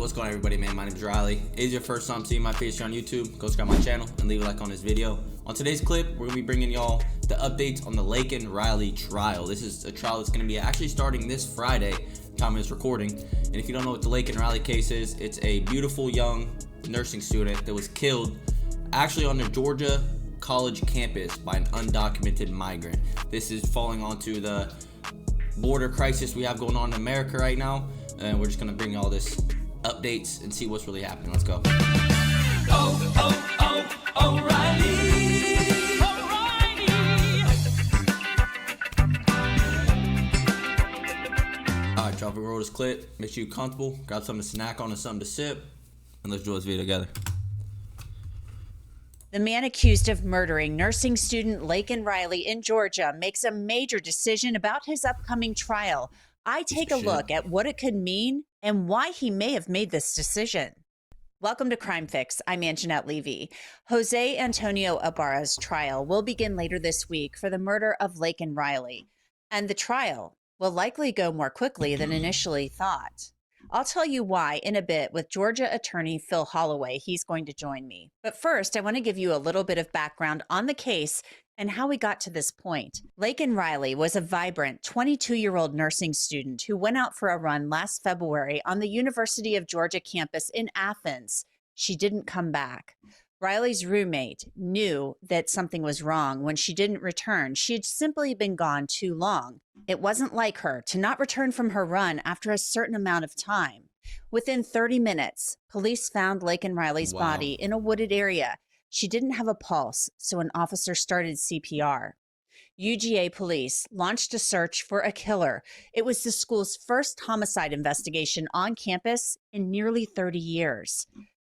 What's going on, everybody, man? My name is Riley. If it's your first time seeing my face here on YouTube, go subscribe my channel and leave a like on this video. On today's clip, we're going to be bringing y'all the updates on the Laken Riley trial. This is a trial that's going to be actually starting this Friday, time of this recording. And if you don't know what the Laken Riley case is, it's a beautiful young nursing student that was killed actually on the Georgia college campus by an undocumented migrant. This is falling onto the border crisis we have going on in America right now, and we're just going to bring all this updates and see what's really happening. Let's go. Alright, y'all, we roll this clip. Make sure you're comfortable, grab something to snack on and something to sip, and let's do this video together. The man accused of murdering nursing student Laken Riley in Georgia makes a major decision about his upcoming trial. I take a look at what it could mean and why he may have made this decision. Welcome to Crime Fix. I'm Anjanette Levy. Jose Antonio Ibarra's trial will begin later this week for the murder of Laken Riley, and the trial will likely go more quickly than initially thought. I'll tell you why in a bit with Georgia attorney Phil Holloway. He's going to join me. But first, I want to give you a little bit of background on the case and how we got to this point. Laken Riley was a vibrant 22-year-old nursing student who went out for a run last February on the University of Georgia campus in Athens. She didn't come back. Riley's roommate knew that something was wrong when she didn't return. She had simply been gone too long. It wasn't like her to not return from her run after a certain amount of time. Within 30 minutes, police found Laken Riley's body in a wooded area. She didn't have a pulse, so an officer started CPR. UGA police launched a search for a killer. It was the school's first homicide investigation on campus in nearly 30 years.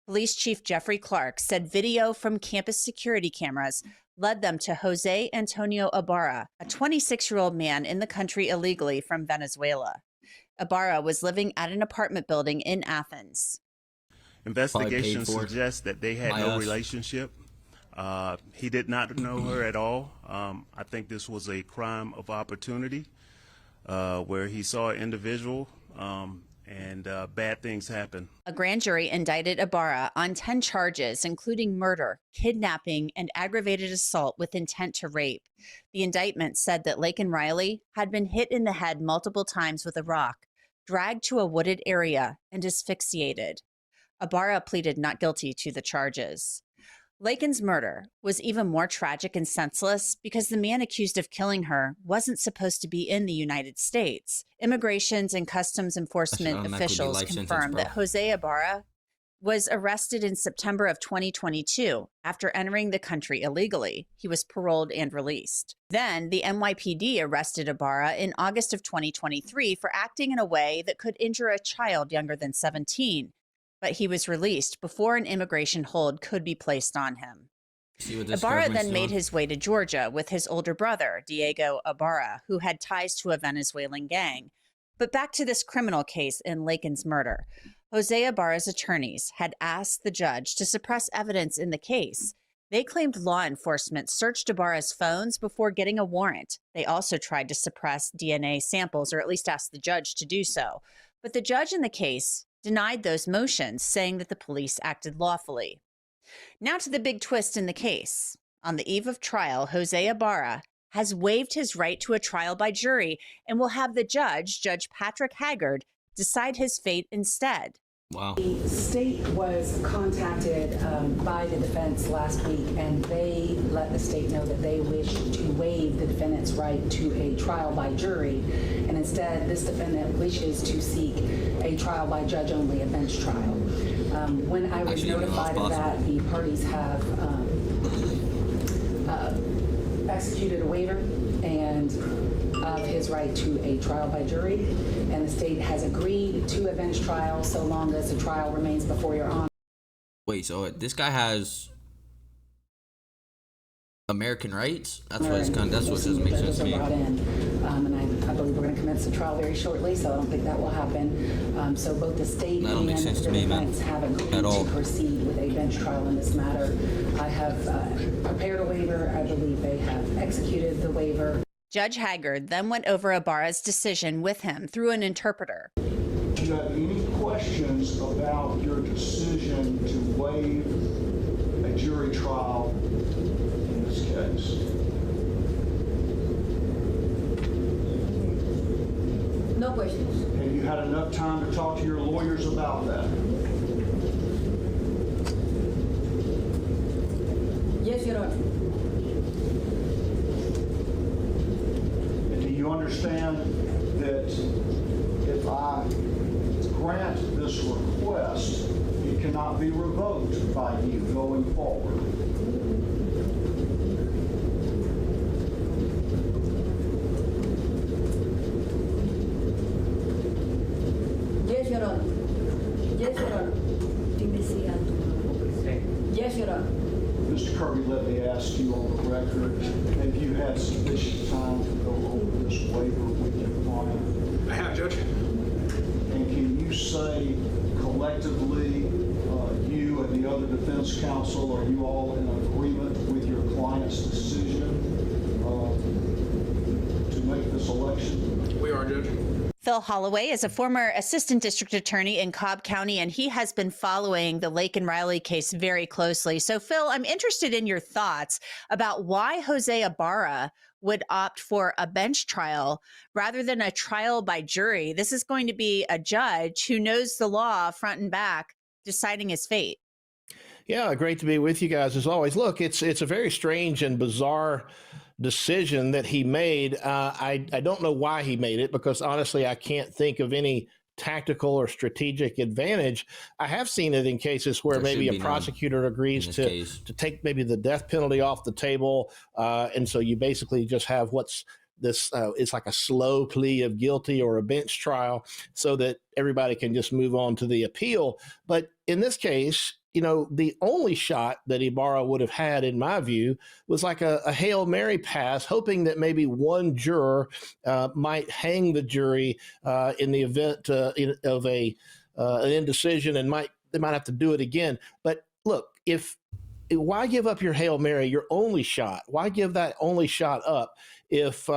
Police Chief Jeffrey Clark said video from campus security cameras led them to Jose Antonio Ibarra, a 26-year-old man in the country illegally from Venezuela. Ibarra was living at an apartment building in Athens. Investigation suggests that they had no relationship. He did not know her at all. I think this was a crime of opportunity where he saw an individual and bad things happen. A grand jury indicted Ibarra on 10 charges, including murder, kidnapping, and aggravated assault with intent to rape. The indictment said that Laken Riley had been hit in the head multiple times with a rock, dragged to a wooded area, and asphyxiated. Ibarra pleaded not guilty to the charges. Laken's murder was even more tragic and senseless because the man accused of killing her wasn't supposed to be in the United States. Immigration and Customs Enforcement officials confirmed that Jose Ibarra was arrested in September of 2022 after entering the country illegally. He was paroled and released. Then the NYPD arrested Ibarra in August of 2023 for acting in a way that could injure a child younger than 17. But he was released before an immigration hold could be placed on him. Ibarra then made his way to Georgia with his older brother, Diego Ibarra, who had ties to a Venezuelan gang. But back to this criminal case in Laken's murder. Jose Ibarra's attorneys had asked the judge to suppress evidence in the case. They claimed law enforcement searched Ibarra's phones before getting a warrant. They also tried to suppress DNA samples, or at least asked the judge to do so. But the judge in the case denied those motions, saying that the police acted lawfully. Now to the big twist in the case. On the eve of trial, Jose Ibarra has waived his right to a trial by jury and will have the judge, Judge Patrick Haggard, decide his fate instead. Wow. The state was contacted by the defense last week, and they let the state know that they wish to waive the defendant's right to a trial by jury, and instead this defendant wishes to seek a trial by judge only, a bench trial. When I was notified of that, the parties have executed a waiver and of his right to a trial by jury, and the state has agreed to a bench trial so long as the trial remains before your honor. Wait, so this guy has American rights? That's what it's kind of, that's what doesn't make sense to me. And I believe we're going to commence the trial very shortly, so I don't think that will happen. So both the state and the defense have agreed to proceed with a bench trial in this matter. I have prepared a waiver. I believe they have executed the waiver. Judge Haggard then went over Ibarra's decision with him through an interpreter. Do you have any questions about about your decision to waive a jury trial in this case? No questions. Have you had enough time to talk to your lawyers about that? Yes, Your Honor. And do you understand that if I grant this request, it cannot be revoked by you going forward? Yes, Your Honor. Yes, Your Honor. Yes, Your Honor. Mr. Kirby, let me ask you on the record, have you had sufficient time to go over this waiver with your client? I have, Judge. And can you say collectively, you and the other defense counsel, are you all in agreement with your client's decision to make this election? We are, Judge. Phil Holloway is a former assistant district attorney in Cobb County, and he has been following the Laken Riley case very closely. So, Phil, I'm interested in your thoughts about why Jose Ibarra would opt for a bench trial rather than a trial by jury. This is going to be a judge who knows the law front and back, deciding his fate. Yeah, great to be with you guys as always. Look, it's a very strange and bizarre decision that he made. I don't know why he made it, because honestly, I can't think of any tactical or strategic advantage. I have seen it in cases where maybe a prosecutor agrees to take maybe the death penalty off the table. And so you basically just have it's like a slow plea of guilty or a bench trial so that everybody can just move on to the appeal. But in this case, the only shot that Ibarra would have had, in my view, was like a Hail Mary pass, hoping that maybe one juror might hang the jury in the event of an indecision, and they might have to do it again. But look, why give up your Hail Mary, your only shot? Why give that only shot up if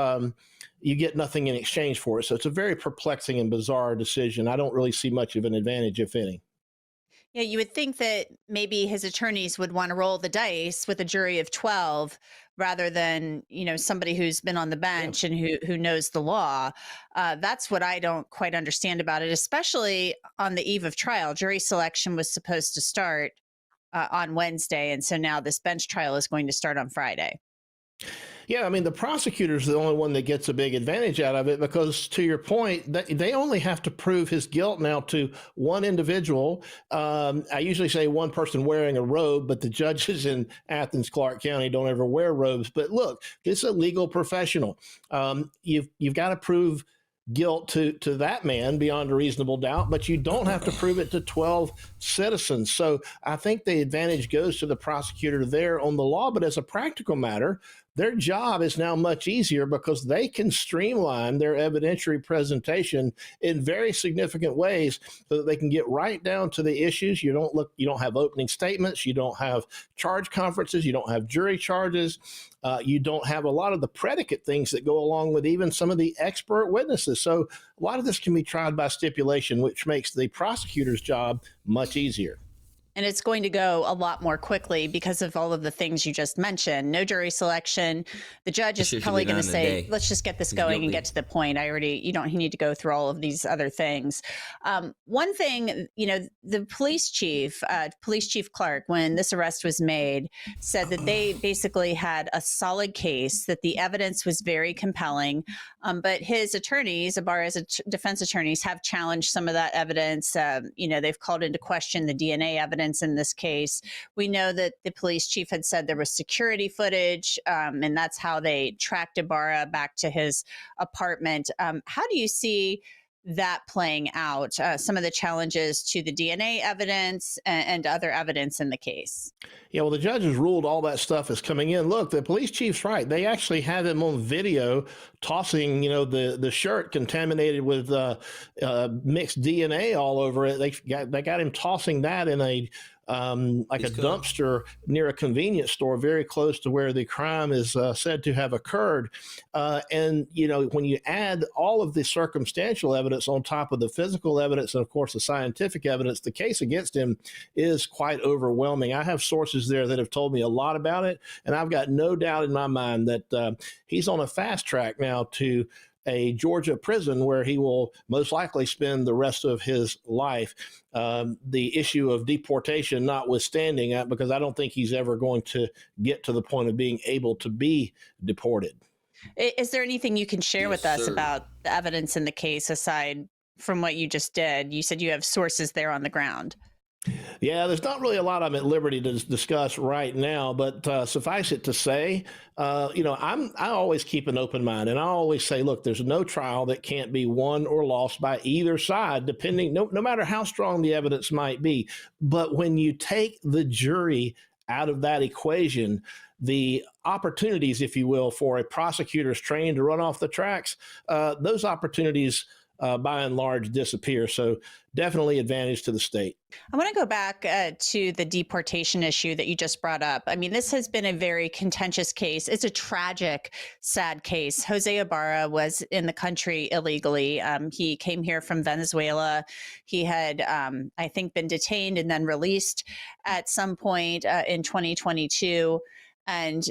you get nothing in exchange for it? So it's a very perplexing and bizarre decision. I don't really see much of an advantage, if any. Yeah, you would think that maybe his attorneys would want to roll the dice with a jury of 12 rather than, somebody who's been on the bench and who knows the law. That's what I don't quite understand about it, especially on the eve of trial. Jury selection was supposed to start on Wednesday, and so now this bench trial is going to start on Friday. Yeah, I mean, the prosecutor's the only one that gets a big advantage out of it because, to your point, they only have to prove his guilt now to one individual. I usually say one person wearing a robe, but the judges in Athens, Clark County don't ever wear robes. But look, this is a legal professional. You've got to prove guilt to that man beyond a reasonable doubt, but you don't have to prove it to 12 citizens. So I think the advantage goes to the prosecutor there on the law. But as a practical matter, their job is now much easier because they can streamline their evidentiary presentation in very significant ways so that they can get right down to the issues. You don't have opening statements. You don't have charge conferences. You don't have jury charges. You don't have a lot of the predicate things that go along with even some of the expert witnesses. So a lot of this can be tried by stipulation, which makes the prosecutor's job much easier. And it's going to go a lot more quickly because of all of the things you just mentioned. No jury selection. The judge is probably going to say, let's just get this going and get to the point. You don't need to go through all of these other things. One thing, the police chief Clark, when this arrest was made, said that they basically had a solid case, that the evidence was very compelling. But his attorneys, Ibarra's defense attorneys, have challenged some of that evidence. They've called into question the DNA evidence in this case. We know that the police chief had said there was security footage, and that's how they tracked Ibarra back to his apartment. How do you see that playing out? Some of the challenges to the DNA evidence and other evidence in the case. Yeah, well, the judge has ruled all that stuff is coming in. Look, the police chief's right. They actually have him on video tossing, the shirt contaminated with mixed DNA all over it. They got him tossing that in a like a dumpster near a convenience store, very close to where the crime is said to have occurred. And, when you add all of the circumstantial evidence on top of the physical evidence and, of course, the scientific evidence, the case against him is quite overwhelming. I have sources there that have told me a lot about it, and I've got no doubt in my mind that he's on a fast track now to a Georgia prison where he will most likely spend the rest of his life. The issue of deportation notwithstanding, because I don't think he's ever going to get to the point of being able to be deported. Is there anything you can share with us about the evidence in the case aside from what you just did? You said you have sources there on the ground. Yeah, there's not really a lot I'm at liberty to discuss right now, but suffice it to say, I always keep an open mind, and I always say, look, there's no trial that can't be won or lost by either side, depending, no matter how strong the evidence might be. But when you take the jury out of that equation, the opportunities, if you will, for a prosecutor's train to run off the tracks, those opportunities by and large disappear. So definitely advantage to the state. I want to go back to the deportation issue that you just brought up. I mean, this has been a very contentious case. It's a tragic, sad case. Jose Ibarra was in the country illegally. He came here from Venezuela. He had, I think, been detained and then released at some point in 2022. And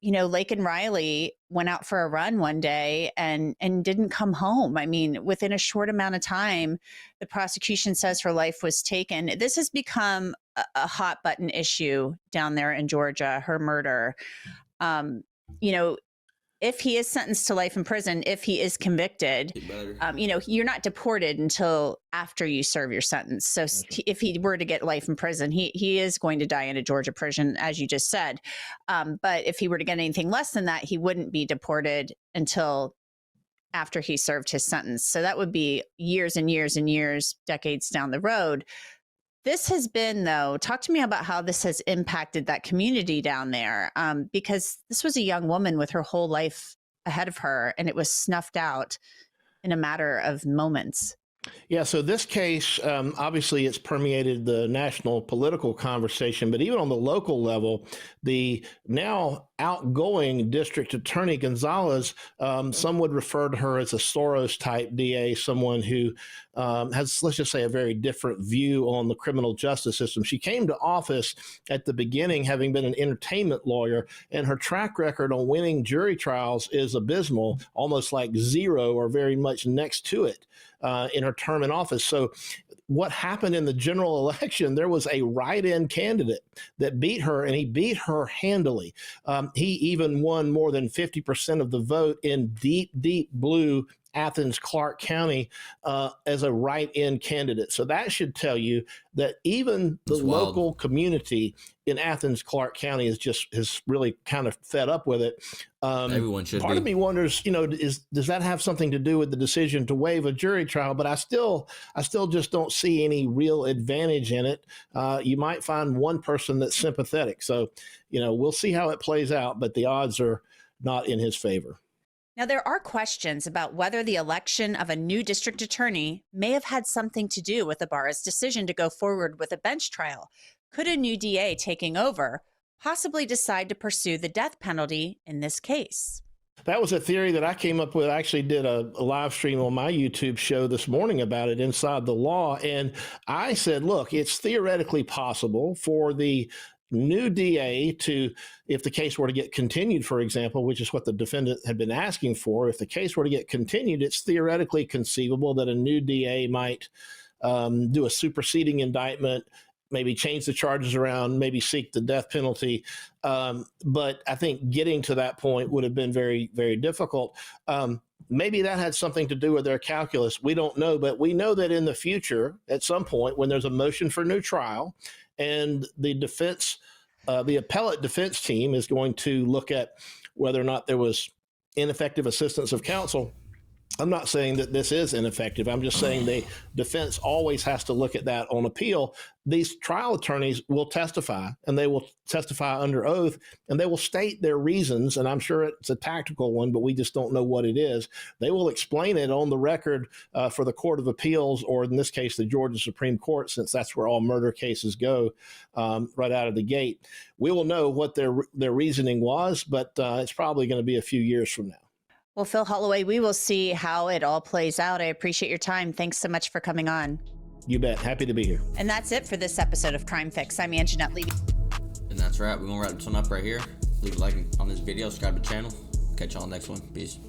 Laken Riley went out for a run one day and didn't come home. I mean, within a short amount of time, the prosecution says her life was taken. This has become a hot button issue down there in Georgia, her murder. If he is sentenced to life in prison, if he is convicted, you're not deported until after you serve your sentence. So if he were to get life in prison, he is going to die in a Georgia prison, as you just said. But if he were to get anything less than that, he wouldn't be deported until after he served his sentence. So that would be years and years and years, decades down the road. This has been, though, talk to me about how this has impacted that community down there, because this was a young woman with her whole life ahead of her, and it was snuffed out in a matter of moments. Yeah, so this case, obviously, it's permeated the national political conversation, but even on the local level, the now outgoing district attorney Gonzalez, some would refer to her as a Soros-type DA, someone who has, let's just say, a very different view on the criminal justice system. She came to office at the beginning having been an entertainment lawyer, and her track record on winning jury trials is abysmal, almost like zero or very much next to it in her term in office. So what happened in the general election, there was a write-in candidate that beat her, and he beat her handily. He even won more than 50% of the vote in deep, deep blue Athens, Clarke County as a write-in candidate. So that should tell you that even the local community in Athens, Clarke County is really kind of fed up with it. Everyone should. Part of me wonders, does that have something to do with the decision to waive a jury trial? But I still just don't see any real advantage in it. You might find one person that's sympathetic. So, we'll see how it plays out, but the odds are not in his favor. Now, there are questions about whether the election of a new district attorney may have had something to do with Ibarra's decision to go forward with a bench trial. Could a new DA taking over possibly decide to pursue the death penalty in this case? That was a theory that I came up with. I actually did a live stream on my YouTube show this morning about it, Inside the Law. And I said, look, it's theoretically possible for the new DA to, if the case were to get continued, for example, which is what the defendant had been asking for, if the case were to get continued, it's theoretically conceivable that a new DA might do a superseding indictment, maybe change the charges around, maybe seek the death penalty. But I think getting to that point would have been very, very difficult. Maybe that had something to do with their calculus. We don't know, but we know that in the future, at some point, when there's a motion for new trial and the defense, the appellate defense team is going to look at whether or not there was ineffective assistance of counsel, I'm not saying that this is ineffective. I'm just saying the defense always has to look at that on appeal. These trial attorneys will testify, and they will testify under oath, and they will state their reasons. And I'm sure it's a tactical one, but we just don't know what it is. They will explain it on the record for the Court of Appeals, or in this case, the Georgia Supreme Court, since that's where all murder cases go right out of the gate. We will know what their reasoning was, but it's probably going to be a few years from now. Well, Phil Holloway, we will see how it all plays out. I appreciate your time. Thanks so much for coming on. You bet. Happy to be here. And that's it for this episode of Crime Fix. I'm Anjanette Levy. And that's right. We're going to wrap this one up right here. Leave a like on this video, subscribe to the channel. Catch y'all next one. Peace.